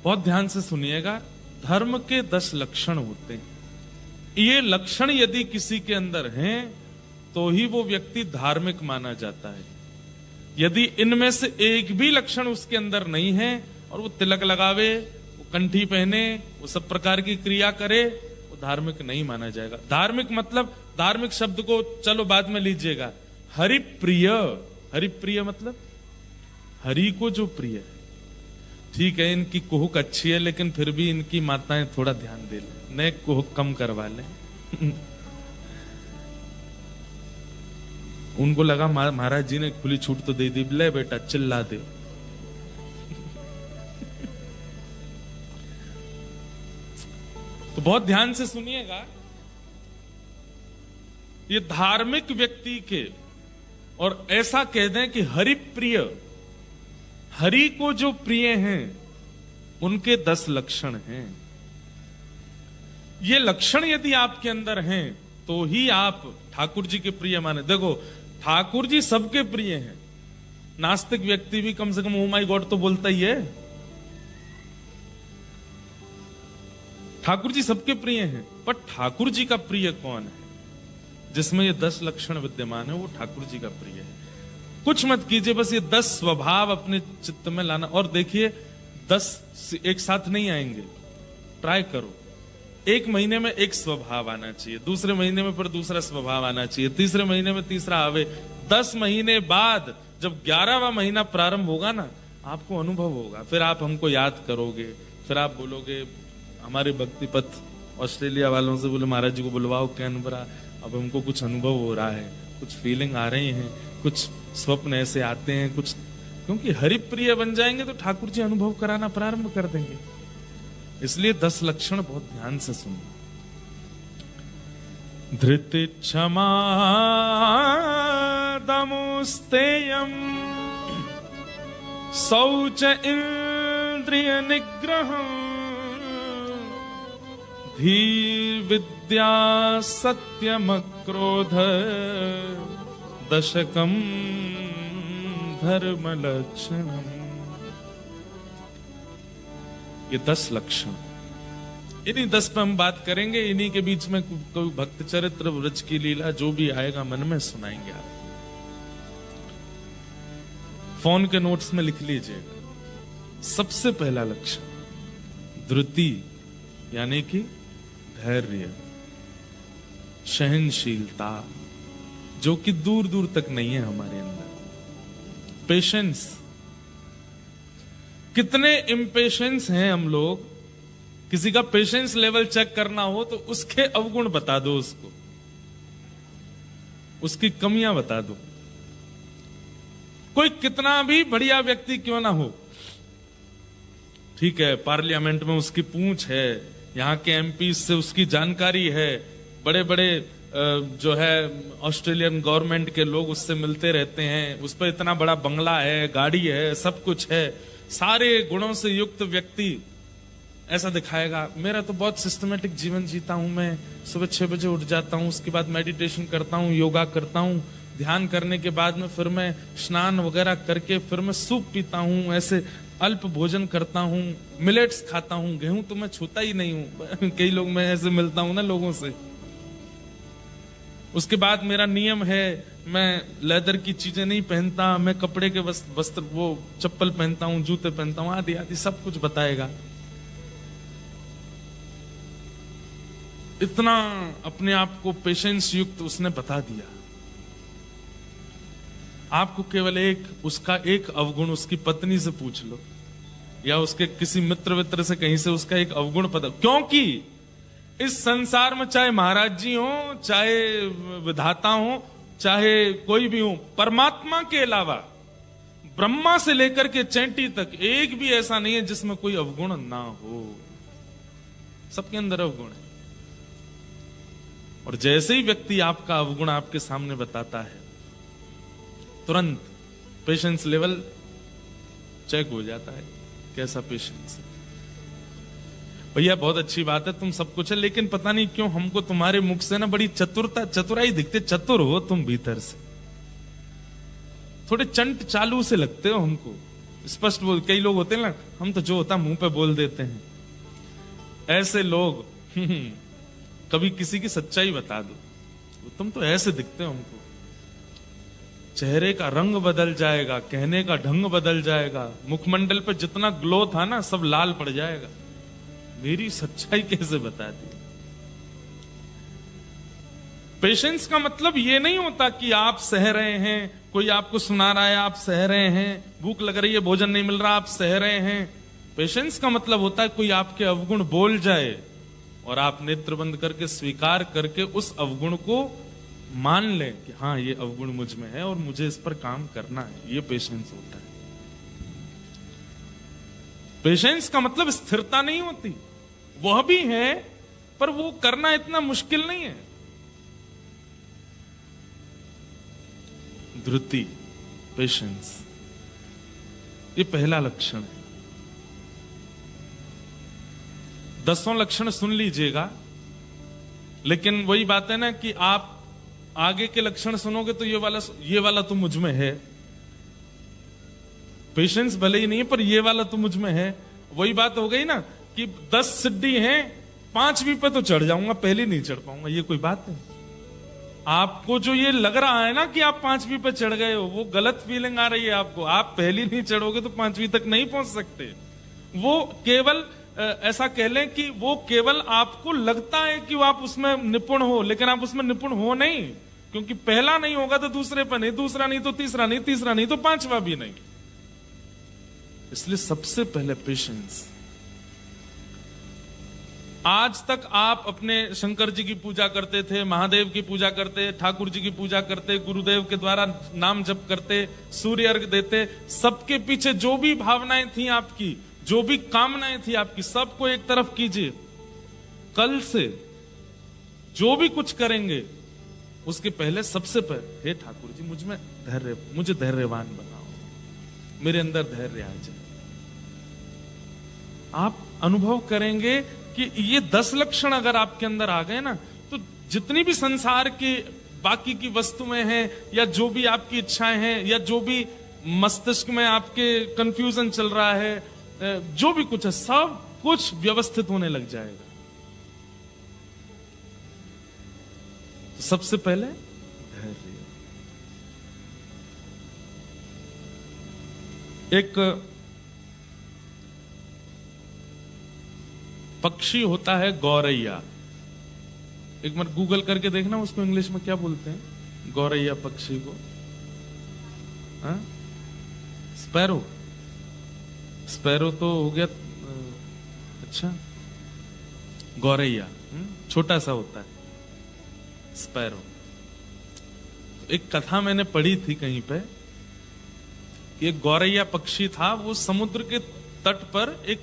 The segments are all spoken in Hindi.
बहुत ध्यान से सुनिएगा, धर्म के 10 लक्षण होते हैं। ये लक्षण यदि किसी के अंदर हैं तो ही वो व्यक्ति धार्मिक माना जाता है। यदि इनमें से एक भी लक्षण उसके अंदर नहीं है और वो तिलक लगावे, वो कंठी पहने, वो सब प्रकार की क्रिया करे, वो धार्मिक नहीं माना जाएगा। धार्मिक मतलब, धार्मिक शब्द को चलो बाद में लीजिएगा, हरिप्रिय। हरिप्रिय मतलब हरि को जो प्रिय है। ठीक है, इनकी कुहक अच्छी है, लेकिन फिर भी इनकी माताएं थोड़ा ध्यान दे लें, नए कुहक कम करवा लें। उनको लगा महाराज जी ने खुली छूट तो दे दी, ले बेटा चिल्ला दे। तो बहुत ध्यान से सुनिएगा, ये धार्मिक व्यक्ति के, और ऐसा कह दें कि हरिप्रिय, हरि को जो प्रिय हैं, उनके 10 लक्षण हैं। ये लक्षण यदि आपके अंदर हैं तो ही आप ठाकुर जी के प्रिय माने। देखो, ठाकुर जी सबके प्रिय हैं। नास्तिक व्यक्ति भी कम से कम ओ माय गॉड तो बोलता ही है। ठाकुर जी सबके प्रिय हैं, पर ठाकुर जी का प्रिय कौन है? जिसमें ये 10 लक्षण विद्यमान है, वो ठाकुर जी का प्रिय है। कुछ मत कीजिए, बस ये 10 स्वभाव अपने चित्त में लाना। और देखिए, 10 एक साथ नहीं आएंगे, ट्राई करो। एक महीने में एक स्वभाव आना चाहिए, दूसरे महीने में फिर दूसरा स्वभाव आना चाहिए, तीसरे महीने में तीसरा आवे। 10 महीने बाद जब 11वां महीना प्रारंभ होगा ना, आपको अनुभव होगा। फिर आप हमको याद करोगे, फिर आप बोलोगे, हमारे भक्ति पथ ऑस्ट्रेलिया वालों से बोले महाराज जी को बुलवाओ कैनबरा, अब हमको कुछ अनुभव हो रहा है, कुछ फीलिंग आ रही है, कुछ स्वप्न ऐसे आते हैं कुछ। क्योंकि हरिप्रिय बन जाएंगे तो ठाकुर जी अनुभव कराना प्रारंभ कर देंगे। इसलिए 10 लक्षण बहुत ध्यान से सुनो। धृति क्षमा दमुस्तेयम शौच इंद्रिय निग्रहम् धीर विद्या सत्यम क्रोध दशकम धर्म लक्षणम। ये 10 लक्षण, इन्हीं 10 पे हम बात करेंगे। इन्हीं के बीच में कोई भक्त चरित्र, व्रज की लीला, जो भी आएगा मन में सुनाएंगे आप। फोन के नोट्स में लिख लीजिएगा। सबसे पहला लक्षण धृति, यानी कि धैर्य, सहनशीलता, जो कि दूर दूर तक नहीं है हमारे अंदर। पेशेंस, कितने इम्पेशेंस हैं हम लोग। किसी का पेशेंस लेवल चेक करना हो तो उसके अवगुण बता दो, उसको उसकी कमियां बता दो। कोई कितना भी बढ़िया व्यक्ति क्यों ना हो, ठीक है, पार्लियामेंट में उसकी पूंछ है, यहाँ के एमपी से उसकी जानकारी है, बड़े बड़े जो है ऑस्ट्रेलियन गवर्नमेंट के लोग उससे मिलते रहते हैं, उस पर इतना बड़ा बंगला है, गाड़ी है, सब कुछ है, सारे गुणों से युक्त व्यक्ति ऐसा दिखाएगा, मेरा तो बहुत सिस्टमेटिक जीवन जीता हूं, मैं सुबह 6 बजे उठ जाता हूं, उसके बाद मेडिटेशन करता हूं, योगा करता हूं, ध्यान करने के बाद में फिर मैं स्नान वगैरह करके फिर मैं सूप पीता हूं, ऐसे अल्प भोजन करता हूं, मिलेट्स खाता हूं, गेहूं तो मैं छूता ही नहीं हूं। कई लोग, मैं ऐसे मिलता हूं ना लोगों से। उसके बाद मेरा नियम है, मैं लेदर की चीजें नहीं पहनता, मैं कपड़े के वस्त्र, वो चप्पल पहनता हूं, जूते पहनता हूं, आदि आदि सब कुछ बताएगा। इतना अपने आप को पेशेंस युक्त उसने बता दिया। आपको केवल उसका एक अवगुण उसकी पत्नी से पूछ लो, या उसके किसी मित्र से कहीं से उसका एक अवगुण पता। क्योंकि इस संसार में चाहे महाराज जी हो, चाहे विधाता हो, चाहे कोई भी हो, परमात्मा के अलावा ब्रह्मा से लेकर के चैंटी तक एक भी ऐसा नहीं है जिसमें कोई अवगुण ना हो। सबके अंदर अवगुण है। और जैसे ही व्यक्ति आपका अवगुण आपके सामने बताता है, तुरंत पेशेंस लेवल चेक हो जाता है, कैसा पेशेंस है। भैया बहुत अच्छी बात है, तुम सब कुछ है, लेकिन पता नहीं क्यों हमको तुम्हारे मुख से ना बड़ी चतुराई दिखते, चतुर हो तुम भीतर से, थोड़े चंट चालू से लगते हो हमको। स्पष्ट बोल। कई लोग होते हैं ना, हम तो जो होता मुंह पे बोल देते हैं। ऐसे लोग कभी किसी की सच्चाई बता दो, तुम तो ऐसे दिखते हो हमको, चेहरे का रंग बदल जाएगा, कहने का ढंग बदल जाएगा, मुखमंडल पे जितना ग्लो था ना सब लाल पड़ जाएगा। मेरी सच्चाई कैसे बता दी? पेशेंस का मतलब ये नहीं होता कि आप सह रहे हैं, कोई आपको सुना रहा है आप सह रहे हैं, भूख लग रही है भोजन नहीं मिल रहा आप सह रहे हैं। पेशेंस का मतलब होता है कोई आपके अवगुण बोल जाए और आप नेत्र बंद करके स्वीकार करके उस अवगुण को मान लें कि हाँ ये अवगुण मुझ में है और मुझे इस पर काम करना है। ये पेशेंस होता है। पेशेंस का मतलब स्थिरता नहीं होती, वह भी है पर वो करना इतना मुश्किल नहीं है। धृति, पेशेंस, ये पहला लक्षण है। 10 लक्षण सुन लीजिएगा, लेकिन वही बात है ना कि आप आगे के लक्षण सुनोगे तो ये वाला तो मुझ में है। पेशेंस भले ही नहीं है पर ये वाला तो मुझ में है। वही बात हो गई ना कि 10 सिद्धि हैं, 5वीं पे तो चढ़ जाऊंगा, पहली नहीं चढ़ पाऊंगा। ये कोई बात है? आपको जो ये लग रहा है ना कि आप 5वीं पे चढ़ गए हो, वो गलत फीलिंग आ रही है आपको। आप पहली नहीं चढ़ोगे तो 5वीं तक नहीं पहुंच सकते। वो केवल ऐसा कह लें कि वो केवल आपको लगता है कि वो आप उसमें निपुण हो, लेकिन आप उसमें निपुण हो नहीं, क्योंकि पहला नहीं होगा तो दूसरे पर नहीं, दूसरा नहीं तो तीसरा नहीं, तीसरा नहीं तो 5वां भी नहीं। इसलिए सबसे पहले पेशेंस। आज तक आप अपने शंकर जी की पूजा करते थे, महादेव की पूजा करते, ठाकुर जी की पूजा करते, गुरुदेव के द्वारा नाम जप करते, सूर्य अर्घ देते, सबके पीछे जो भी भावनाएं थी आपकी, जो भी कामनाएं थी आपकी, सबको एक तरफ कीजिए। कल से जो भी कुछ करेंगे उसके पहले सबसे पहले हे ठाकुर जी मुझे धैर्यवान बनाओ, मेरे अंदर धैर्य आ जाए। आप अनुभव करेंगे कि ये 10 लक्षण अगर आपके अंदर आ गए ना, तो जितनी भी संसार की बाकी की वस्तुएं हैं, या जो भी आपकी इच्छाएं हैं, या जो भी मस्तिष्क में आपके कंफ्यूजन चल रहा है, जो भी कुछ है, सब कुछ व्यवस्थित होने लग जाएगा। तो सबसे पहले धैर्य। एक पक्षी होता है गौरैया, एक बार गूगल करके देखना उसको इंग्लिश में क्या बोलते हैं गौरैया पक्षी को। स्पैरो। स्पैरो तो हो गया, अच्छा गौरैया छोटा सा होता है स्पैरो। एक कथा मैंने पढ़ी थी कहीं पे कि एक गौरैया पक्षी था, वो समुद्र के तट पर एक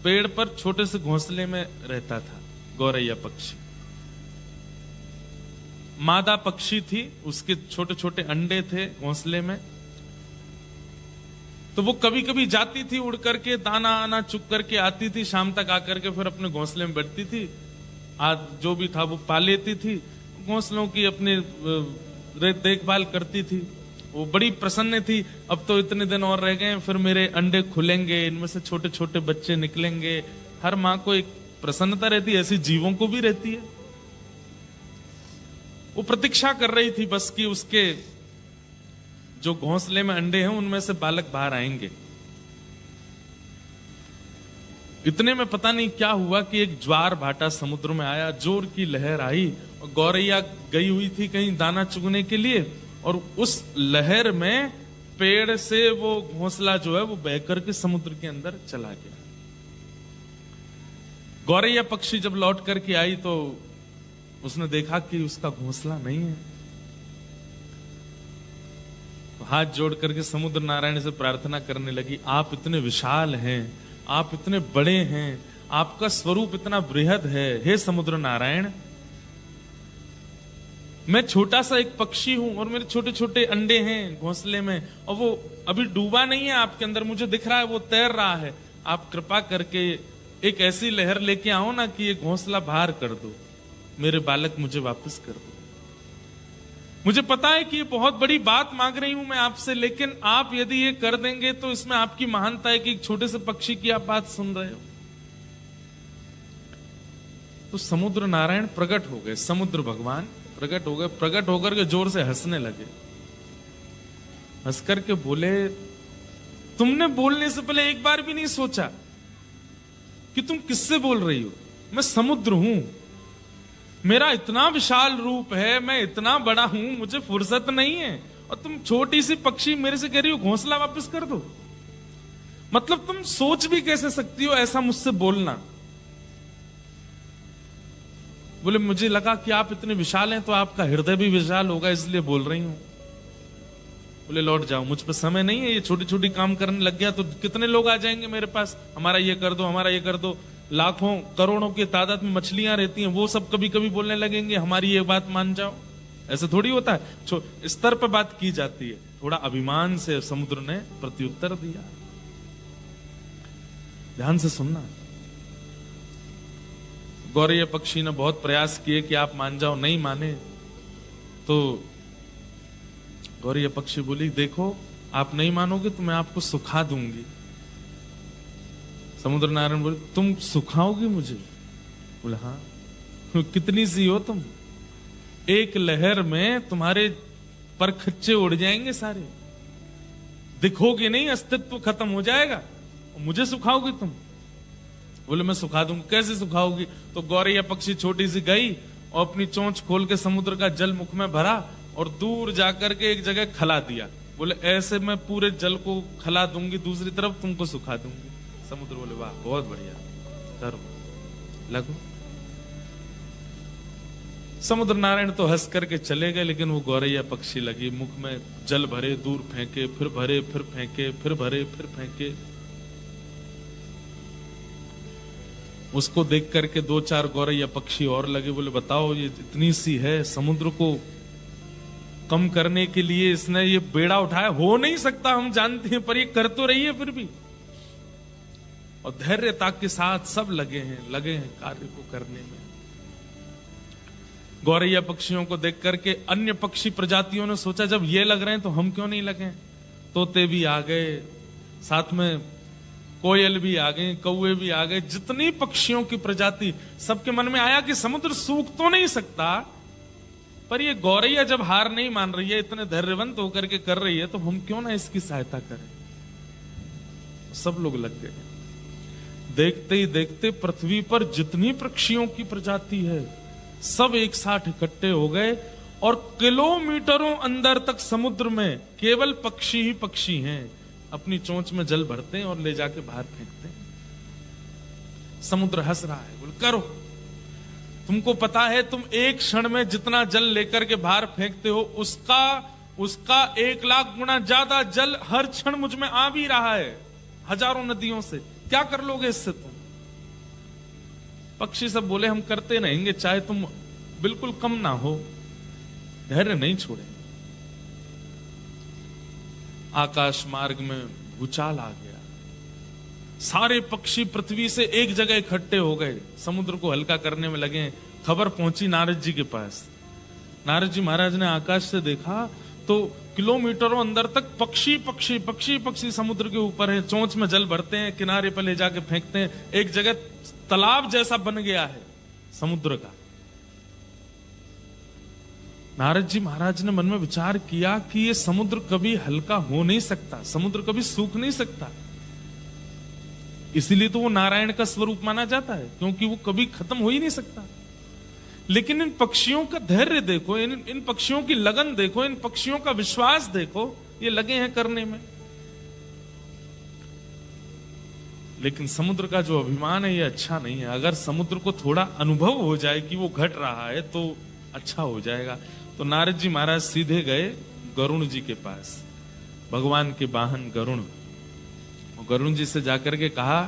पेड़ पर छोटे से घोंसले में रहता था। गौरैया पक्षी मादा पक्षी थी, उसके छोटे छोटे अंडे थे घोंसले में। तो वो कभी कभी जाती थी उड़ करके, दाना आना चुग करके आती थी, शाम तक आकर के फिर अपने घोंसले में बैठती थी। आज जो भी था वो पा लेती थी, घोंसलों की अपनी देखभाल करती थी। वो बड़ी प्रसन्न थी, अब तो इतने दिन और रह गए, फिर मेरे अंडे खुलेंगे, इनमें से छोटे छोटे बच्चे निकलेंगे। हर माँ को एक प्रसन्नता रहती है, ऐसी जीवों को भी रहती है। वो प्रतीक्षा कर रही थी बस कि उसके जो घोंसले में अंडे हैं उनमें से बालक बाहर आएंगे। इतने में पता नहीं क्या हुआ कि एक ज्वार भाटा समुद्र में आया, जोर की लहर आई, और गौरैया गई हुई थी कहीं दाना चुगने के लिए, और उस लहर में पेड़ से वो घोंसला जो है वो बह करके समुद्र के अंदर चला गया। गौरैया पक्षी जब लौट करके आई तो उसने देखा कि उसका घोंसला नहीं है। तो हाथ जोड़ करके समुद्र नारायण से प्रार्थना करने लगी, आप इतने विशाल हैं, आप इतने बड़े हैं, आपका स्वरूप इतना बृहद है, हे समुद्र नारायण, मैं छोटा सा एक पक्षी हूं और मेरे छोटे छोटे अंडे हैं घोंसले में, और वो अभी डूबा नहीं है आपके अंदर, मुझे दिख रहा है वो तैर रहा है। आप कृपा करके एक ऐसी लहर लेके आओ ना कि ये घोंसला बाहर कर दो, मेरे बालक मुझे वापस कर दो। मुझे पता है कि ये बहुत बड़ी बात मांग रही हूं मैं आपसे, लेकिन आप यदि ये कर देंगे तो इसमें आपकी महानता है कि एक छोटे से पक्षी की आप बात सुन रहे हो। तो समुद्र नारायण प्रकट हो गए, समुद्र भगवान प्रकट हो गए, प्रकट होकर के जोर से हंसने लगे। हंस करके बोले, तुमने बोलने से पहले एक बार भी नहीं सोचा कि तुम किससे बोल रही हो? मैं समुद्र हूं, मेरा इतना विशाल रूप है, मैं इतना बड़ा हूं, मुझे फुर्सत नहीं है, और तुम छोटी सी पक्षी मेरे से कह रही हो घोंसला वापस कर दो। मतलब तुम सोच भी कैसे सकती हो ऐसा मुझसे बोलना? बोले, मुझे लगा कि आप इतने विशाल हैं तो आपका हृदय भी विशाल होगा, इसलिए बोल रही हूं। बोले, लौट जाओ, मुझ पर समय नहीं है, ये छोटी छोटी काम करने लग गया तो कितने लोग आ जाएंगे मेरे पास, हमारा ये कर दो, हमारा ये कर दो। लाखों करोड़ों की तादाद में मछलियां रहती हैं, वो सब कभी कभी बोलने लगेंगे हमारी ये बात मान जाओ। ऐसे थोड़ी होता है, स्तर पर बात की जाती है। थोड़ा अभिमान से समुद्र ने प्रत्युत्तर दिया। ध्यान से सुनना। गौरैया पक्षी ने बहुत प्रयास किए कि आप मान जाओ, नहीं माने। तो गौरैया पक्षी बोली, देखो आप नहीं मानोगे तो मैं आपको सुखा दूंगी। समुद्र नारायण बोले, तुम सुखाओगी मुझे? बोले, हाँ। कितनी सी हो तुम? एक लहर में तुम्हारे परखच्चे उड़ जाएंगे सारे, दिखोगे नहीं, अस्तित्व खत्म हो जाएगा, मुझे सुखाओगी तुम? बोले, मैं सुखा दूंगी। कैसे सुखाओगी? तो गौरैया पक्षी छोटी सी गई और अपनी चोंच खोल के समुद्र का जल मुख में भरा और दूर जाकर के एक जगह खला दिया। बोले, ऐसे मैं पूरे जल को खला दूंगी, दूसरी तरफ तुमको सुखा दूंगी। समुद्र बोले, वाह, बहुत बढ़िया, करो, लगो। समुद्र नारायण तो हंस करके चले गए, लेकिन वो गौरैया पक्षी लगी, मुख में जल भरे, दूर फेंके, फिर भरे, फिर फेंके, फिर भरे, फिर फेंके। उसको देख करके दो चार गौरैया पक्षी और लगे। बोले, बताओ, ये इतनी सी है, समुद्र को कम करने के लिए इसने ये बेड़ा उठाया, हो नहीं सकता, हम जानते हैं, पर ये कर तो रही है फिर भी। और धैर्यता के साथ सब लगे हैं कार्य को करने में। गौरैया पक्षियों को देख करके अन्य पक्षी प्रजातियों ने सोचा, जब ये लग रहे हैं तो हम क्यों नहीं लगे? तोते भी आ गए, साथ में कोयल भी आ गए, कौवे भी आ गए, जितनी पक्षियों की प्रजाति, सबके मन में आया कि समुद्र सूख तो नहीं सकता, पर ये गौरैया जब हार नहीं मान रही है, इतने धैर्यवंत होकर के कर रही है, तो हम क्यों ना इसकी सहायता करें। सब लोग लग गए। देखते ही देखते पृथ्वी पर जितनी पक्षियों की प्रजाति है, सब एक साथ इकट्ठे हो गए और किलोमीटरों अंदर तक समुद्र में केवल पक्षी ही पक्षी हैं। अपनी चोंच में जल भरते हैं और ले जाके बाहर फेंकते हैं। समुद्र हंस रहा है, बोल, करो, तुमको पता है तुम एक क्षण में जितना जल लेकर के बाहर फेंकते हो, उसका 1 लाख गुना ज्यादा जल हर क्षण मुझ में आ भी रहा है, हजारों नदियों से। क्या कर लोगे इससे तुम? पक्षी सब बोले, हम करते रहेंगे, चाहे तुम बिल्कुल कम ना हो, धैर्य नहीं छोड़ेंगे। आकाश मार्ग में भूचाल आ गया, सारे पक्षी पृथ्वी से एक जगह इकट्ठे हो गए, समुद्र को हल्का करने में लगे। खबर पहुंची नारद जी के पास। नारद जी महाराज ने आकाश से देखा तो किलोमीटरों अंदर तक पक्षी पक्षी पक्षी पक्षी समुद्र के ऊपर है, चोंच में जल भरते हैं, किनारे पर ले जाके फेंकते हैं। एक जगह तालाब जैसा बन गया है समुद्र का। नारद जी महाराज ने मन में विचार किया कि ये समुद्र कभी हल्का हो नहीं सकता, समुद्र कभी सूख नहीं सकता, इसीलिए तो वो नारायण का स्वरूप माना जाता है, क्योंकि वो कभी खत्म हो ही नहीं सकता। लेकिन इन पक्षियों का धैर्य देखो, इन पक्षियों की लगन देखो, इन पक्षियों का विश्वास देखो, ये लगे हैं करने में। लेकिन समुद्र का जो अभिमान है ये अच्छा नहीं है। अगर समुद्र को थोड़ा अनुभव हो जाए कि वो घट रहा है तो अच्छा हो जाएगा। तो नारद जी महाराज सीधे गए गरुण जी के पास, भगवान के वाहन गरुण। गरुण जी से जाकर के कहा,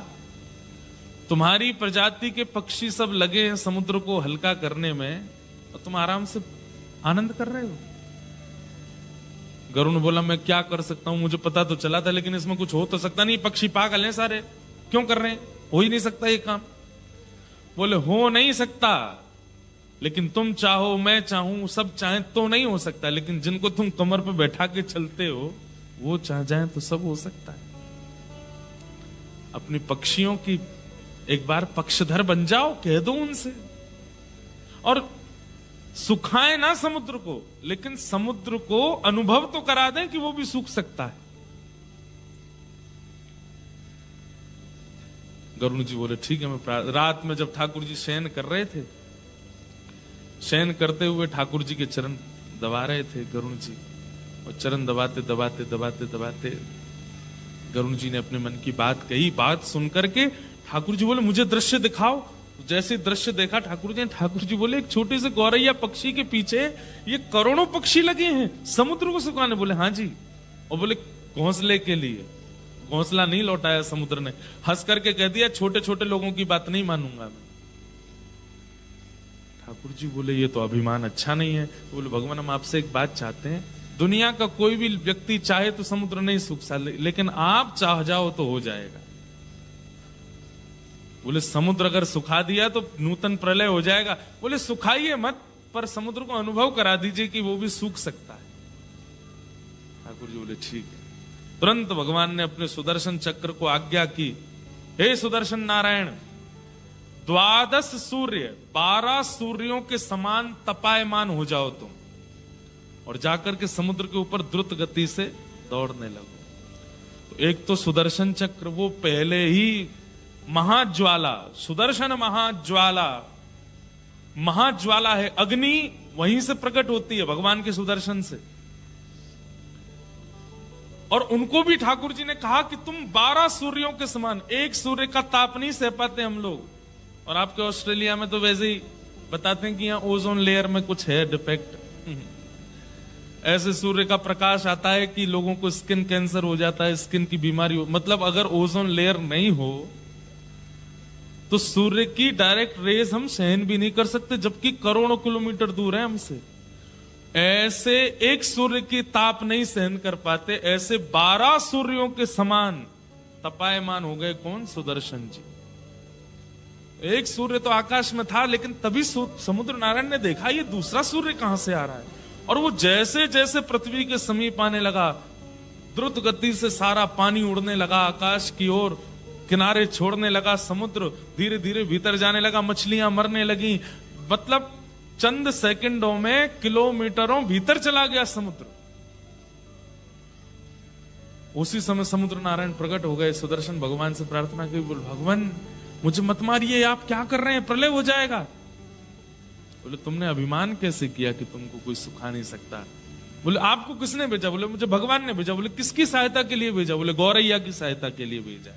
तुम्हारी प्रजाति के पक्षी सब लगे हैं समुद्र को हल्का करने में और तुम आराम से आनंद कर रहे हो। गरुण बोला, मैं क्या कर सकता हूं, मुझे पता तो चला था, लेकिन इसमें कुछ हो तो सकता नहीं, पक्षी पागल हैं सारे, क्यों कर रहे हैं, हो ही नहीं सकता ये काम। बोले, हो नहीं सकता, लेकिन तुम चाहो, मैं चाहूं, सब चाहें तो नहीं हो सकता, लेकिन जिनको तुम कमर पे बैठा के चलते हो वो चाह जाए तो सब हो सकता है। अपनी पक्षियों की एक बार पक्षधर बन जाओ, कह दो उनसे, और सुखाए ना समुद्र को, लेकिन समुद्र को अनुभव तो करा दें कि वो भी सूख सकता है। गरुड़ जी बोले ठीक है, मैं रात में जब ठाकुर जी शयन कर रहे थे, शयन करते हुए ठाकुर जी के चरण दबा रहे थे गरुड़ जी, और चरण दबाते दबाते दबाते दबाते गरुड़ जी ने अपने मन की बात कही। बात सुनकर के ठाकुर जी बोले मुझे दृश्य दिखाओ। जैसे दृश्य देखा ठाकुर जी बोले एक छोटे से गौरैया पक्षी के पीछे ये करोड़ों पक्षी लगे हैं समुद्र को सुखाने। बोले हाँ जी, और बोले घोंसले के लिए। घोंसला नहीं लौटाया समुद्र ने, हंस करके कह दिया छोटे छोटे लोगों की बात नहीं मानूंगा मैं। ठाकुर जी बोले ये तो अभिमान अच्छा नहीं है। तो बोले भगवान हम आपसे एक बात चाहते हैं, दुनिया का कोई भी व्यक्ति चाहे तो समुद्र नहीं सूख सकता, लेकिन आप चाह जाओ तो हो जाएगा। बोले समुद्र अगर सुखा दिया तो नूतन प्रलय हो जाएगा। बोले सुखाइए मत, पर समुद्र को अनुभव करा दीजिए कि वो भी सूख सकता है। ठाकुर जी बोले ठीक है। तुरंत भगवान ने अपने सुदर्शन चक्र को आज्ञा की, हे सुदर्शन नारायण, 12 सूर्य 12 सूर्यों के समान तपायमान हो जाओ तुम, और जाकर के समुद्र के ऊपर द्रुत गति से दौड़ने लगो। तो एक तो सुदर्शन चक्र, वो पहले ही महाज्वाला, सुदर्शन महाज्वाला, महाज्वाला है, अग्नि वहीं से प्रकट होती है भगवान के सुदर्शन से। और उनको भी ठाकुर जी ने कहा कि तुम 12 सूर्यों के समान, एक सूर्य का ताप नहीं सह पाते हम लोग। और आपके ऑस्ट्रेलिया में तो वैसे ही बताते हैं कि यहाँ ओजोन लेयर में कुछ है डिफेक्ट। ऐसे सूर्य का प्रकाश आता है कि लोगों को स्किन कैंसर हो जाता है, स्किन की बीमारी हो। मतलब अगर ओजोन लेयर नहीं हो तो सूर्य की डायरेक्ट रेज हम सहन भी नहीं कर सकते, जबकि करोड़ों किलोमीटर दूर है हमसे। ऐसे एक सूर्य की ताप नहीं सहन कर पाते, ऐसे 12 सूर्यों के समान तपायमान हो गए कौन? सुदर्शन जी। एक सूर्य तो आकाश में था, लेकिन तभी समुद्र नारायण ने देखा ये दूसरा सूर्य कहां से आ रहा है। और वो जैसे जैसे पृथ्वी के समीप आने लगा, द्रुत गति से सारा पानी उड़ने लगा आकाश की ओर, किनारे छोड़ने लगा समुद्र, धीरे धीरे भीतर जाने लगा, मछलियां मरने लगी। मतलब चंद सेकंडों में किलोमीटरों भीतर चला गया समुद्र। उसी समय समुद्र नारायण प्रकट हो गए, सुदर्शन भगवान से प्रार्थना की, बोल भगवान मुझे मत मारिए, आप क्या कर रहे हैं, प्रलय हो जाएगा। बोले तुमने अभिमान कैसे किया कि तुमको कोई सुखा नहीं सकता। बोले आपको किसने भेजा? बोले मुझे भगवान ने भेजा। बोले किसकी सहायता के लिए भेजा? बोले गौरैया की सहायता के लिए भेजा,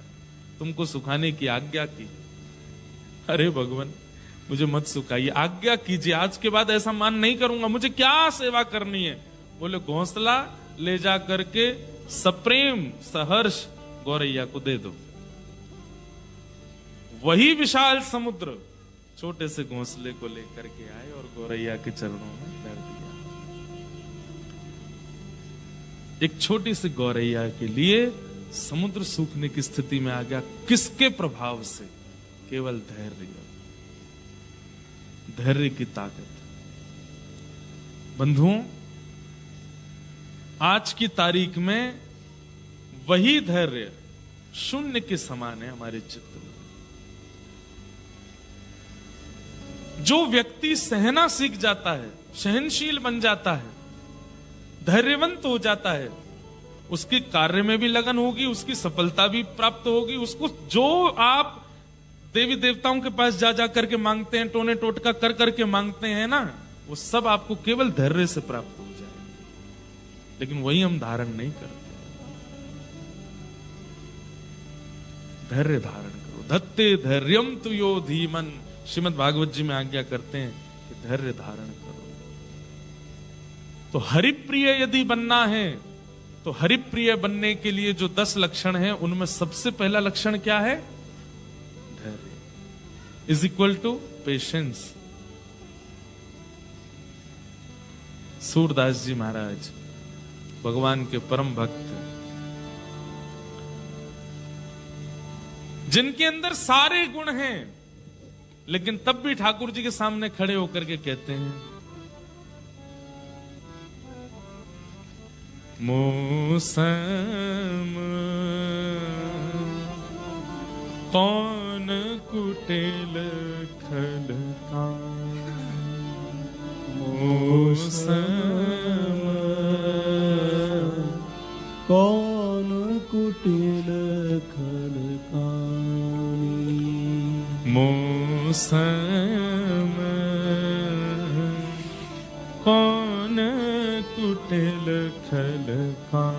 तुमको सुखाने की आज्ञा की। अरे भगवान मुझे मत सुखाइए, आज्ञा कीजिए, आज के बाद ऐसा मान नहीं करूंगा, मुझे क्या सेवा करनी है। बोले घोंसला ले जा करके सप्रेम सहर्ष गौरैया को दे दो। वही विशाल समुद्र छोटे से घोंसले को लेकर के आए और गौरैया के चरणों में धर दिया। एक छोटी सी गौरैया के लिए समुद्र सूखने की स्थिति में आ गया। किसके प्रभाव से? केवल धैर्य, धैर्य की ताकत। बंधुओं, आज की तारीख में वही धैर्य शून्य के समान है हमारे चित्त में। जो व्यक्ति सहना सीख जाता है, सहनशील बन जाता है, धैर्यवंत हो जाता है, उसके कार्य में भी लगन होगी, उसकी सफलता भी प्राप्त होगी। उसको जो आप देवी देवताओं के पास जा जा करके मांगते हैं, टोने टोटका कर करके मांगते हैं ना, वो सब आपको केवल धैर्य से प्राप्त हो जाए। लेकिन वही हम धारण नहीं करते। धैर्य धारण करो। धत्ते धैर्यम तु यो धीमन, श्रीमद् भागवत जी में आज्ञा करते हैं कि धैर्य धारण करो। तो हरिप्रिय यदि बनना है, तो हरिप्रिय बनने के लिए जो 10 लक्षण हैं, उनमें सबसे पहला लक्षण क्या है? धैर्य is equal to patience. Surdas ji महाराज भगवान के परम भक्त, जिनके अंदर सारे गुण हैं, लेकिन तब भी ठाकुर जी के सामने खड़े होकर के कहते हैं, मौसम कौन कुटिल खलका, मौसम कौन कुटिल खलकानी, मौसम कौन कुटिल खलकानी,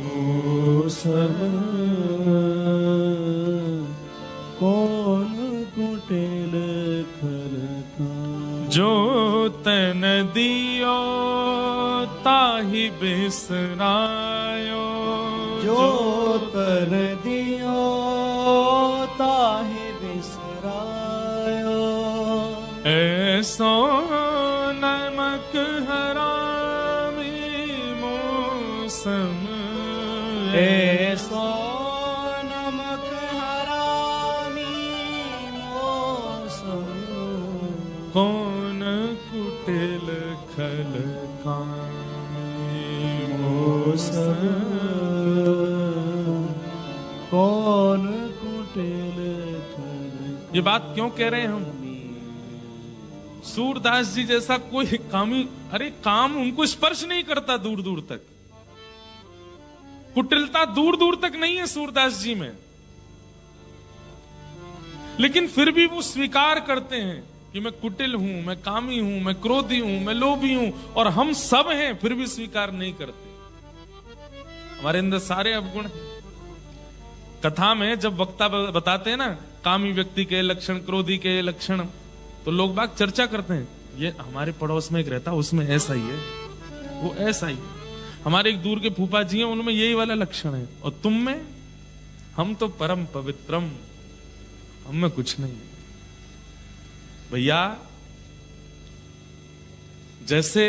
मौसम कौन कुटिल खलकानी। जो तन दियो ताहि बिसरायो, जो तन दियो ताहि बिसरायो, ऐसो नमक हरामी मौसम, ऐसो नमक हरामी मौसम, कौन कुटिल खलकानी मौसम, कौन कुटिल खलकानी। ये बात क्यों कह रहे हैं हम? सूरदास जी जैसा कोई कामी, अरे काम उनको स्पर्श नहीं करता दूर दूर तक, कुटिलता दूर दूर तक नहीं है सूरदास जी में, लेकिन फिर भी वो स्वीकार करते हैं कि मैं कुटिल हूं, मैं कामी हूं, मैं क्रोधी हूं, मैं लोभी हूं, और हम सब हैं, फिर भी स्वीकार नहीं करते। हमारे अंदर सारे अवगुण हैं। कथा में जब वक्ता बताते हैं ना कामी व्यक्ति के लक्षण, क्रोधी के लक्षण, तो लोग बाग चर्चा करते हैं, ये हमारे पड़ोस में एक रहता, उसमें ऐसा ही है, वो ऐसा ही है, हमारे एक दूर के फूफा जी हैं, उनमें यही वाला लक्षण है, और तुम में, हम तो परम पवित्रम, हम में कुछ नहीं। भैया जैसे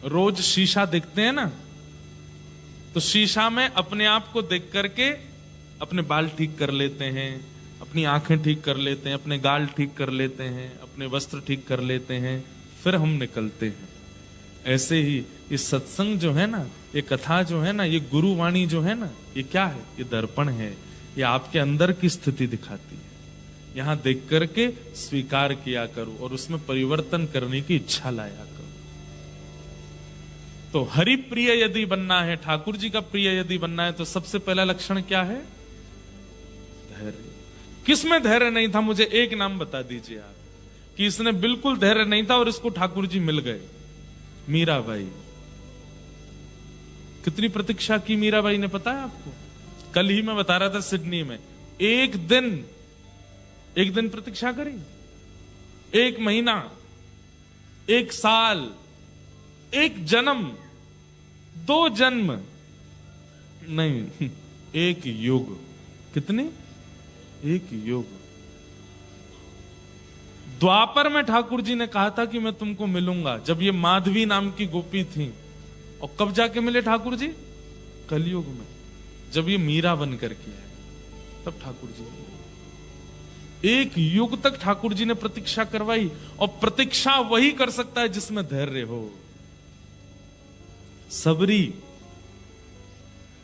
रोज शीशा देखते हैं ना, तो शीशा में अपने आप को देख करके अपने बाल ठीक कर लेते हैं, अपनी आंखें ठीक कर लेते हैं, अपने गाल ठीक कर लेते हैं, अपने वस्त्र ठीक कर लेते हैं, फिर हम निकलते हैं। ऐसे ही ये सत्संग जो है ना, ये कथा जो है ना, ये गुरुवाणी जो है ना, ये क्या है? ये दर्पण है, ये आपके अंदर की स्थिति दिखाती है। यहां देख करके स्वीकार किया करो और उसमें परिवर्तन करने की इच्छा लाया करो। तो हरि प्रिय यदि बनना है, ठाकुर जी का प्रिय यदि बनना है, तो सबसे पहला लक्षण क्या है? धैर्य। किसमें धैर्य नहीं था? मुझे एक नाम बता दीजिए आप कि इसने बिल्कुल धैर्य नहीं था और इसको ठाकुर जी मिल गए। मीराबाई। कितनी प्रतीक्षा की मीराबाई ने, पता है आपको? कल ही मैं बता रहा था सिडनी में, एक दिन प्रतीक्षा करी, 1 महीना, 1 साल, 1 जन्म, 2 जन्म नहीं, 1 युग। कितने? 1 युग। द्वापर में ठाकुर जी ने कहा था कि मैं तुमको मिलूंगा, जब ये माधवी नाम की गोपी थी। और कब जाके मिले ठाकुर जी? कलयुग में, जब ये मीरा बन करके है, तब ठाकुर जी मिले। 1 युग तक ठाकुर जी ने प्रतीक्षा करवाई, और प्रतीक्षा वही कर सकता है जिसमें धैर्य हो।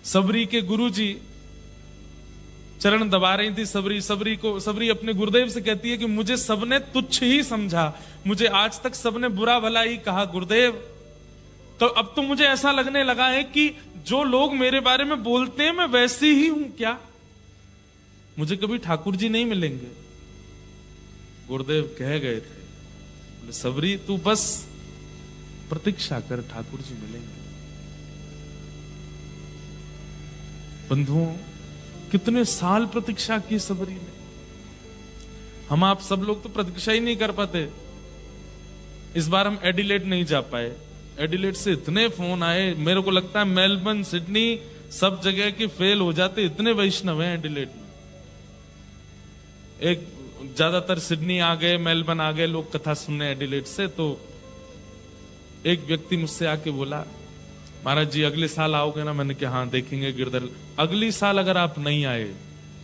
सबरी के गुरुजी चरण दबा रही थी। सबरी अपने गुरुदेव से कहती है कि मुझे सबने तुच्छ ही समझा, मुझे आज तक सबने बुरा भला ही कहा गुरुदेव, तो अब तो मुझे ऐसा लगने लगा है कि जो लोग मेरे बारे में बोलते हैं मैं वैसी ही हूं क्या? मुझे कभी ठाकुर जी नहीं मिलेंगे। गुरुदेव कह गए थे, बोले सबरी तू बस प्रतीक्षा कर, ठाकुर जी मिलेंगे। बंधुओं, कितने साल प्रतीक्षा की सबरी ने। हम आप सब लोग तो प्रतीक्षा ही नहीं कर पाते। इस बार हम एडिलेड नहीं जा पाए। एडिलेड से इतने फोन आए, मेरे को लगता है मेलबर्न, सिडनी, सब जगह के फेल हो जाते, इतने वैष्णव हैं एडिलेड में। एक ज्यादातर सिडनी आ गए, मेलबर्न आ गए लोग कथा सुनने एडिलेड से। तो एक व्यक्ति मुझसे आके बोला, महाराज जी अगले साल आओगे ना? मैंने कहा हाँ देखेंगे गिरधर। अगली साल अगर आप नहीं आए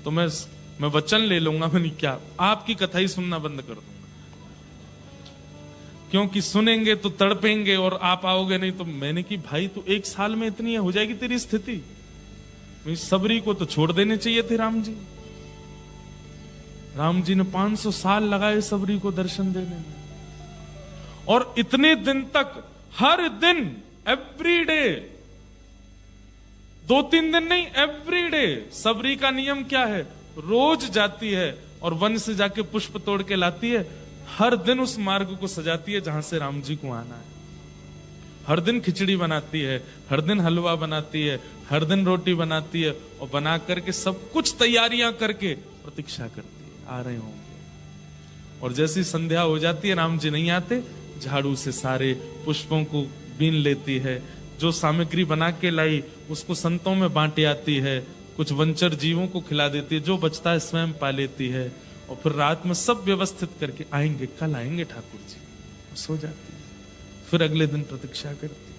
तो मैं मैं वचन ले लूंगा, मैंने क्या आपकी कथा ही सुनना बंद कर दूंगा, क्योंकि सुनेंगे तो तड़पेंगे और आप आओगे नहीं। तो मैंने कि भाई तू 1 साल में इतनी हो जाएगी तेरी स्थिति। सबरी को तो छोड़ देने चाहिए थे राम जी। राम जी ने 500 साल लगाए सबरी को दर्शन देने में, और इतने दिन तक हर दिन एवरी डे, 2-3 दिन नहीं, एवरी डे। सबरी का नियम क्या है? रोज जाती है और वन से जाके पुष्प तोड़ के लाती है। हर दिन उस मार्ग को सजाती है जहां से राम जी को आना है। हर दिन खिचड़ी बनाती है, हर दिन हलवा बनाती है, हर दिन रोटी बनाती है, और बना करके सब कुछ तैयारियां करके प्रतीक्षा करती है, आ रहे होंगे। और जैसी संध्या हो जाती है, राम जी नहीं आते, झाड़ू से सारे पुष्पों को बीन लेती है। जो सामग्री बना के लाई उसको संतों में बांटे आती है, कुछ वंचर जीवों को खिला देती है, जो बचता है स्वयं पा लेती है। और फिर रात में सब व्यवस्थित करके आएंगे, कल आएंगे ठाकुर जी, सो जाती है। फिर अगले दिन प्रतीक्षा करती।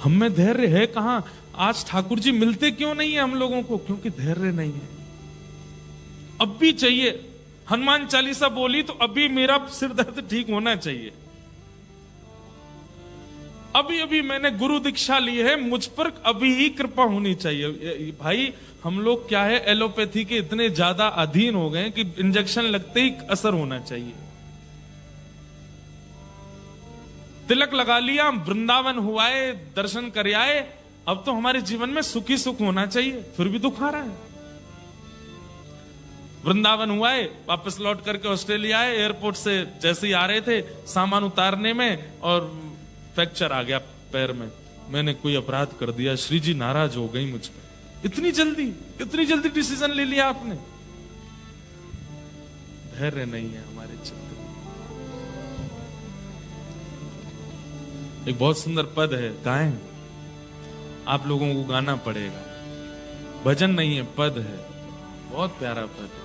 हम में धैर्य है कहां? आज ठाकुर जी मिलते क्यों नहीं है हम लोगों को? क्योंकि धैर्य नहीं है। अब भी चाहिए। हनुमान चालीसा बोली तो अभी मेरा सिर दर्द ठीक होना चाहिए। अभी अभी मैंने गुरु दीक्षा ली है, मुझ पर अभी ही कृपा होनी चाहिए। भाई हम लोग क्या है, एलोपैथी के इतने ज्यादा अधीन हो गए कि इंजेक्शन लगते ही असर होना चाहिए। तिलक लगा लिया, वृंदावन हुआ है, दर्शन कर आए, अब तो हमारे जीवन में सुखी सुख होना चाहिए, फिर भी दुख आ रहा है। वृंदावन हुआ है, वापस लौट करके ऑस्ट्रेलिया आए, एयरपोर्ट से जैसे ही आ रहे थे, सामान उतारने में और फ्रैक्चर आ गया पैर में। मैंने कोई अपराध कर दिया, श्री जी नाराज हो गई मुझ पर। इतनी जल्दी डिसीजन ले लिया आपने। धैर्य नहीं है हमारे चित्त में। एक बहुत सुंदर पद है, गाएं? आप लोगों को गाना पड़ेगा, भजन नहीं है, पद है, बहुत प्यारा पद है।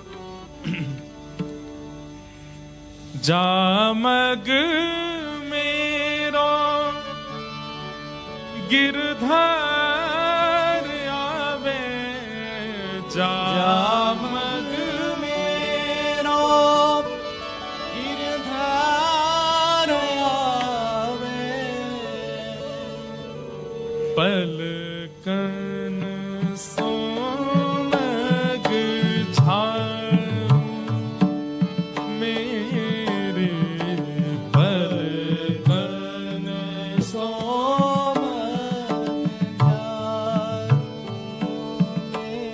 जामग मेरो गिरधर आवे, जामग मेरो गिरधर आवे, पलकन सोमग झाड़ू मेरे, पलकन सोमग झाड़ू।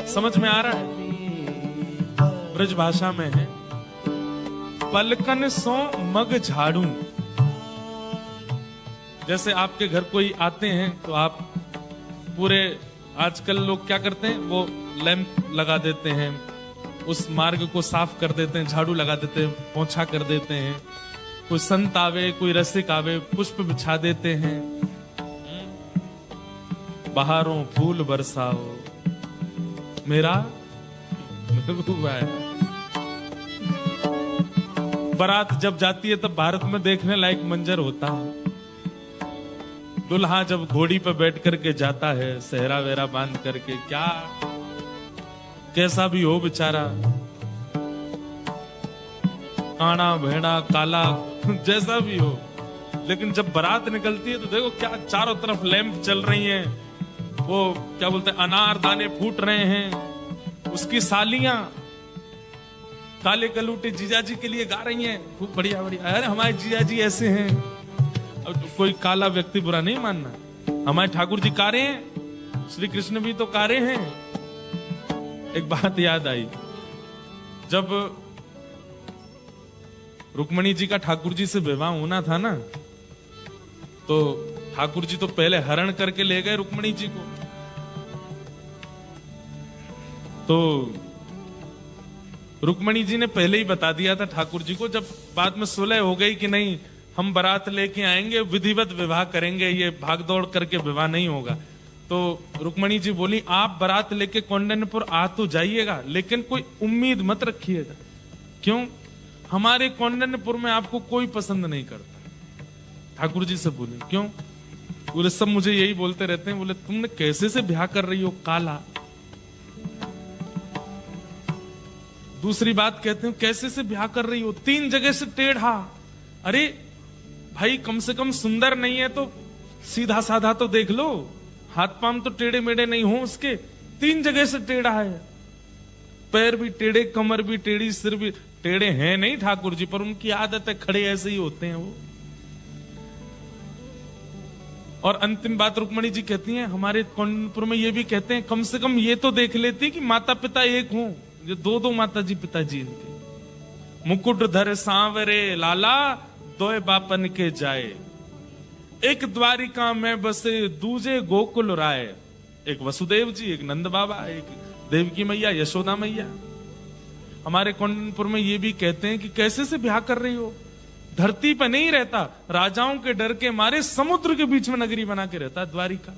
समझ में आ रहा है? ब्रज भाषा में है, पलकन सो मग झाड़ू। जैसे आपके घर कोई आते हैं तो आप पूरे, आजकल लोग क्या करते हैं, वो लैंप लगा देते हैं, उस मार्ग को साफ कर देते हैं, झाड़ू लगा देते हैं, पोंछा कर देते हैं। कोई संत आवे, कोई रसिक आवे, पुष्प बिछा देते हैं। बहारों फूल बरसाओ मेरा महबूबा है। बारात जब जाती है तब भारत में देखने लायक मंजर होता है। दुल्हा जब घोड़ी पर बैठ करके जाता है, सेहरा वेरा बांध करके, क्या कैसा भी हो बेचारा, काना भेड़ा काला जैसा भी हो, लेकिन जब बारात निकलती है तो देखो क्या चारों तरफ लैंप चल रही हैं, वो क्या बोलते हैं, अनार दाने फूट रहे हैं। उसकी सालियां काले कलूटे जीजाजी के लिए गा रही हैं, खूब बढ़िया बढ़िया, अरे हमारे जीजाजी ऐसे हैं। अब कोई काला व्यक्ति बुरा नहीं मानना, हमारे ठाकुर जी कारे हैं, श्री कृष्ण भी तो कारे हैं। एक बात याद आई, जब रुक्मणी जी का ठाकुर जी से विवाह होना था ना, तो ठाकुर जी तो पहले हरण करके ले गए रुक्मणी जी को। तो रुक्मणी जी ने पहले ही बता दिया था ठाकुर जी को, जब बाद में सुलह हो गई कि नहीं हम बारात लेके आएंगे, विधिवत विवाह करेंगे, ये भागदौड़ करके विवाह नहीं होगा। तो रुक्मणी जी बोली, आप बारात लेके कौंडिन्यपुर आ तो जाइएगा, लेकिन कोई उम्मीद मत रखिएगा। क्यों? हमारे कौंडिन्यपुर में आपको कोई पसंद नहीं करता। ठाकुर जी से बोले, क्यों? बोले सब मुझे यही बोलते रहते हैं, बोले तुमने कैसे से ब्याह कर रही हो, काला दूसरी बात कहते हैं कैसे से ब्याह कर रही हो, 3 जगह से टेढ़ा। अरे भाई कम से कम सुंदर नहीं है तो सीधा साधा तो देख लो, हाथ पांव तो टेढ़े मेढ़े नहीं हो उसके, 3 जगह से टेढ़ा है, पैर भी टेढ़े, कमर भी टेढ़ी, सिर भी टेढ़े हैं नहीं ठाकुर जी, पर उनकी आदत है, खड़े ऐसे ही होते हैं वो। और अंतिम बात रुक्मणी जी कहती हैं, हमारे कौंडनपुर में ये भी कहते हैं कम से कम ये तो देख लेती कि माता पिता एक हों, जो 2 माता जी पिताजी इनके। मुकुट धर सांवरे लाला, 2 बापन के जाए, एक द्वारिका में बसे, दूजे गोकुल राय। एक वसुदेव जी, एक नंद बाबा, एक देवकी मैया, यशोदा मैया। हमारे कौंडनपुर में ये भी कहते हैं कि कैसे से ब्याह कर रही हो, धरती पर नहीं रहता, राजाओं के डर के मारे समुद्र के बीच में नगरी बना के रहता द्वारिका।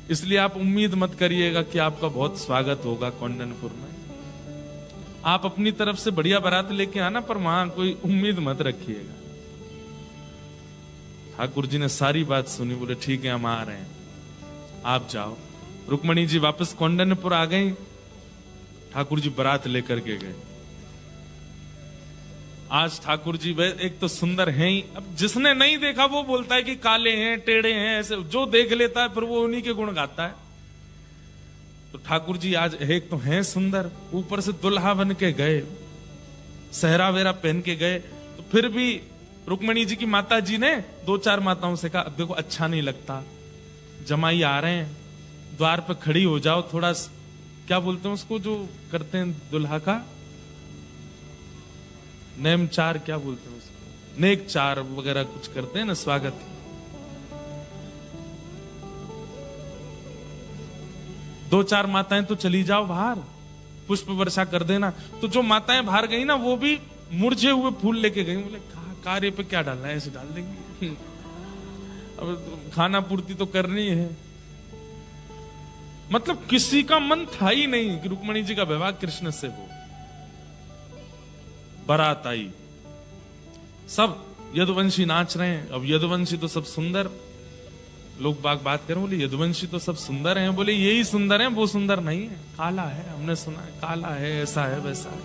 इसलिए आप उम्मीद मत करिएगा कि आपका बहुत स्वागत होगा कौंडनपुर में। आप अपनी तरफ से बढ़िया बारात लेके आना, पर वहां कोई उम्मीद मत रखिएगा। ठाकुर जी ने सारी बात सुनी, बोले ठीक है हम आ रहे हैं, आप जाओ। रुक्मणी जी वापस कौंडनपुर आ गई, ठाकुर जी बारात लेकर के गए। आज ठाकुर जी एक तो सुंदर हैं ही, अब जिसने नहीं देखा वो बोलता है कि काले हैं, टेढ़े हैं, ऐसे, जो देख लेता है फिर वो उन्हीं के गुण गाता है। तो ठाकुर जी आज एक तो हैं सुंदर, ऊपर से दुल्हा बन के गए, सहरा वेरा पहन के गए। तो फिर भी रुक्मणी जी की माता जी ने 2-4 माताओं से कहा, अब देखो अच्छा नहीं लगता, जमाई आ रहे हैं, द्वार पे खड़ी हो जाओ, थोड़ा क्या बोलते हैं उसको जो करते हैं दुल्हा का, नेमचार, क्या बोलते हैं उसको, नेकचार वगैरह कुछ करते हैं ना, स्वागत। दो चार माताएं तो चली जाओ बाहर, पुष्प वर्षा कर देना। तो जो माताएं बाहर गई ना, वो भी मुरझे हुए फूल लेके गई। बोले कार्य पे क्या डालना है, ऐसे डाल देंगे, अब खाना पूर्ति तो करनी है। मतलब किसी का मन था ही नहीं कि रुक्मणी जी का विवाह कृष्ण से हो। बारात आई, सब यदुवंशी नाच रहे हैं। अब यदुवंशी तो सब सुंदर, लोग बात करें, बोले यदुवंशी तो सब सुंदर हैं, बोले यही सुंदर हैं, वो सुंदर नहीं है, काला है, हमने सुना है काला है, ऐसा है वैसा है।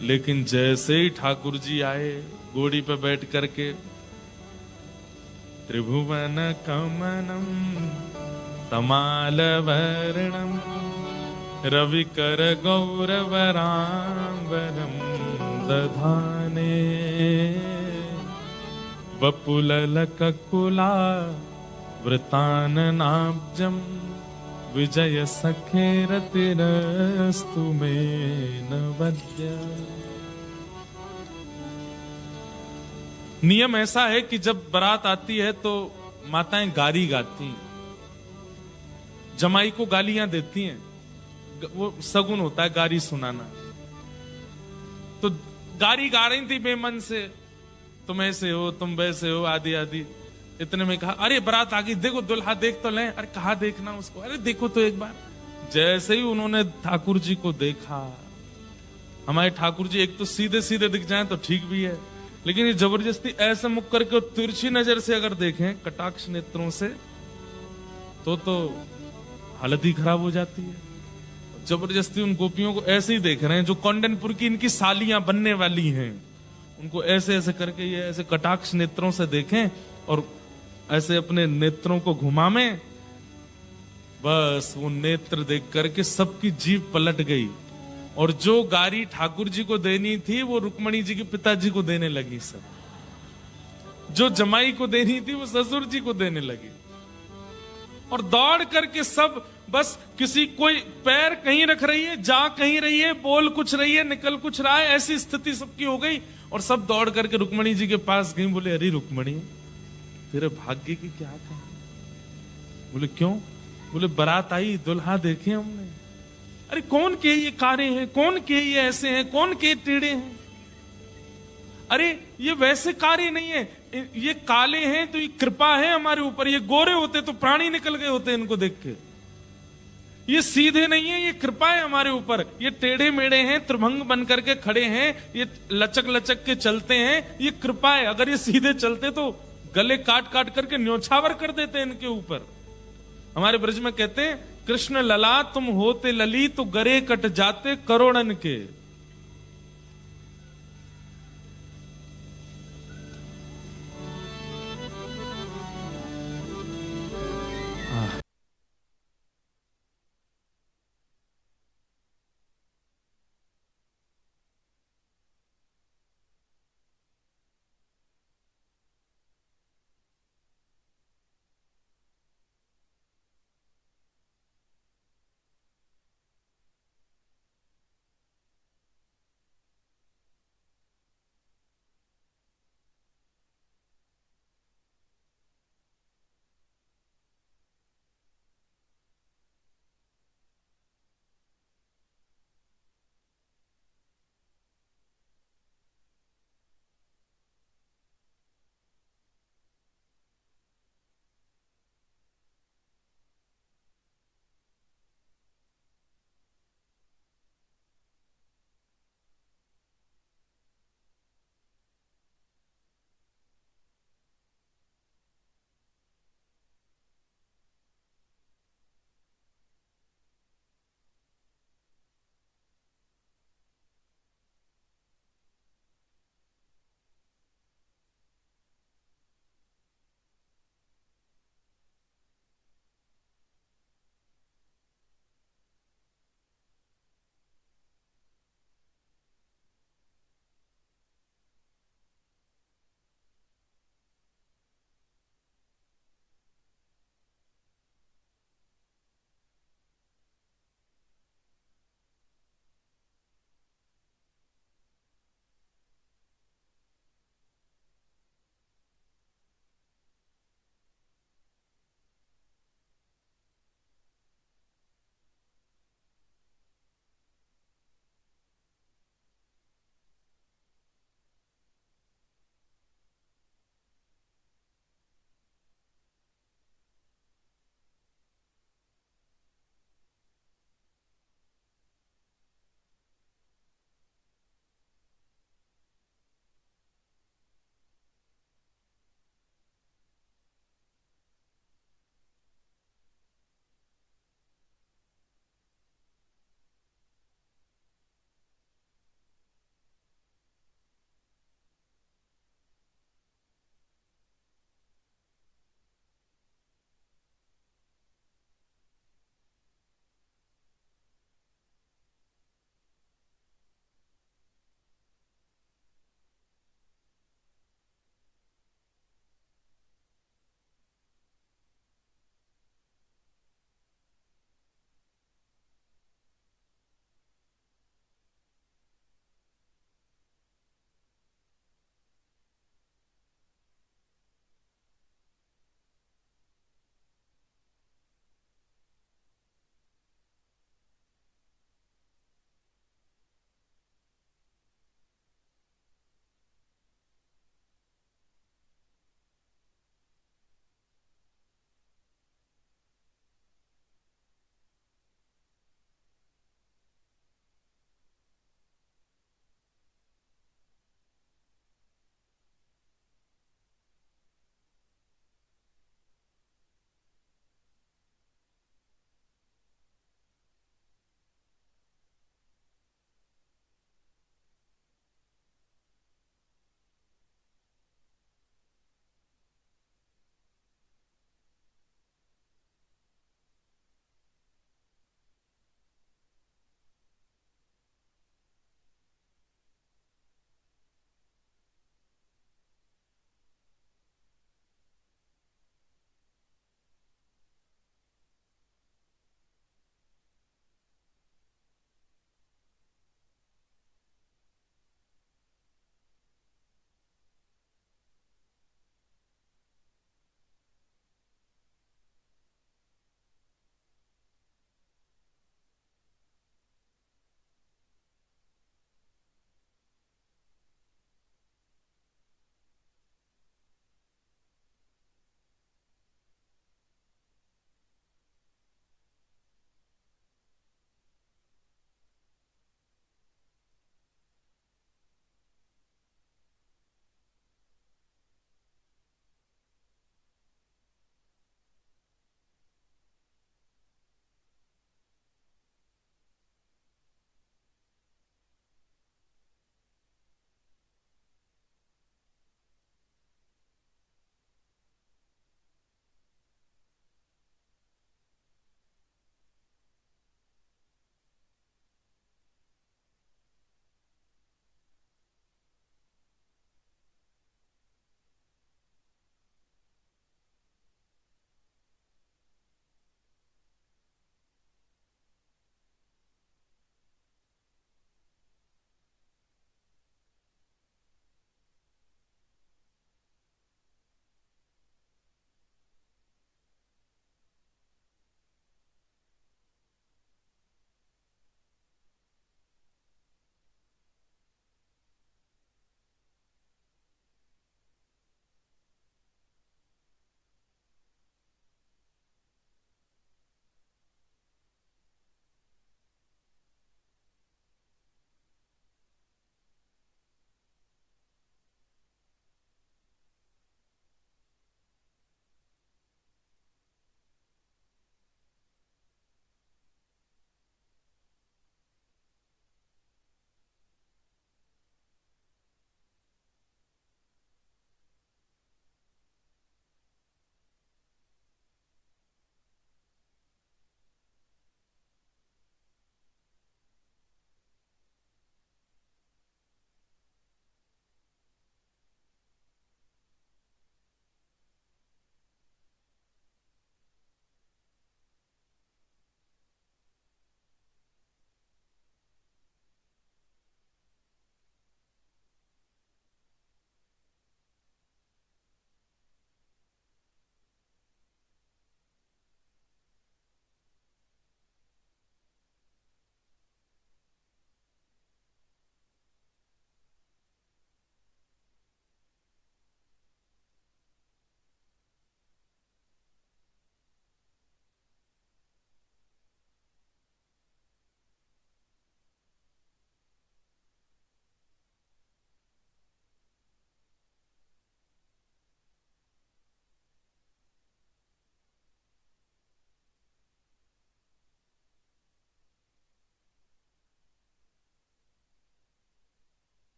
लेकिन जैसे ही ठाकुर जी आए घोड़ी पे बैठ करके, त्रिभुवन कमनम तमाल वर्णम रविकर गौरवरांबरम दधाने वपुललककुला वृताननाब्जम विजय सखेरतिरस्तु मेन वद्य। नियम ऐसा है कि जब बारात आती है तो माताएं गारी गाती हैं, जमाई को गालियां देती हैं, वो सगुन होता है गारी सुनाना। तो गारी गा रही थी बेमन से, तुम ऐसे हो, तुम वैसे हो, आदि आदि। इतने में कहा, अरे बारात आ गई, देखो दुल्हा देख तो लें। अरे कहा देखना उसको, अरे देखो तो एक बार। जैसे ही उन्होंने ठाकुर जी को देखा, हमारे ठाकुर जी एक तो सीधे सीधे दिख जाएं तो ठीक भी है, लेकिन ये जबरदस्ती ऐसे मुख करके तिरछी नजर से अगर देखें, कटाक्ष नेत्रों से, तो हालत ही खराब हो जाती है। जबरदस्ती उन गोपियों को ऐसे ही देख रहे हैं जो कौंडनपुर की इनकी सालियां बनने वाली हैं, उनको ऐसे ऐसे करके ये ऐसे कटाक्ष नेत्रों से देखें और ऐसे अपने नेत्रों को घुमावें। बस वो नेत्र देख करके सबकी जीभ पलट गई, और जो गारी ठाकुर जी को देनी थी वो रुक्मणी जी के पिताजी को देने लगी, सब जो जमाई को देनी थी वो ससुर जी को देने लगी। और दौड़ करके सब बस किसी कोई पैर कहीं रख रही है, जा कहीं रही है, बोल कुछ रही है, निकल कुछ रहा है, ऐसी स्थिति सबकी हो गई। और सब दौड़ करके रुक्मणी जी के पास गई। बोले अरे रुक्मणी, तेरे भाग्य की क्या कहें। बोले क्यों? बोले बारात आई, दुल्हा देखे हमने। अरे कौन के ये कारे हैं, कौन के ये ऐसे हैं, कौन के टेढ़े हैं। अरे ये वैसे कारे नहीं है, ये काले हैं तो ये कृपा है हमारे ऊपर, ये गोरे होते तो प्राणी निकल गए होते इनको देख के। ये सीधे नहीं है, ये कृपा है हमारे ऊपर। ये टेढ़े मेढ़े हैं, त्रिभंग बन करके खड़े हैं, ये लचक लचक के चलते हैं, ये कृपा है। अगर ये सीधे चलते तो गले काट काट करके न्योछावर कर देते इनके ऊपर। हमारे ब्रज में कहते हैं कृष्ण लला तुम होते ललित तो गरे कट जाते करोड़न के।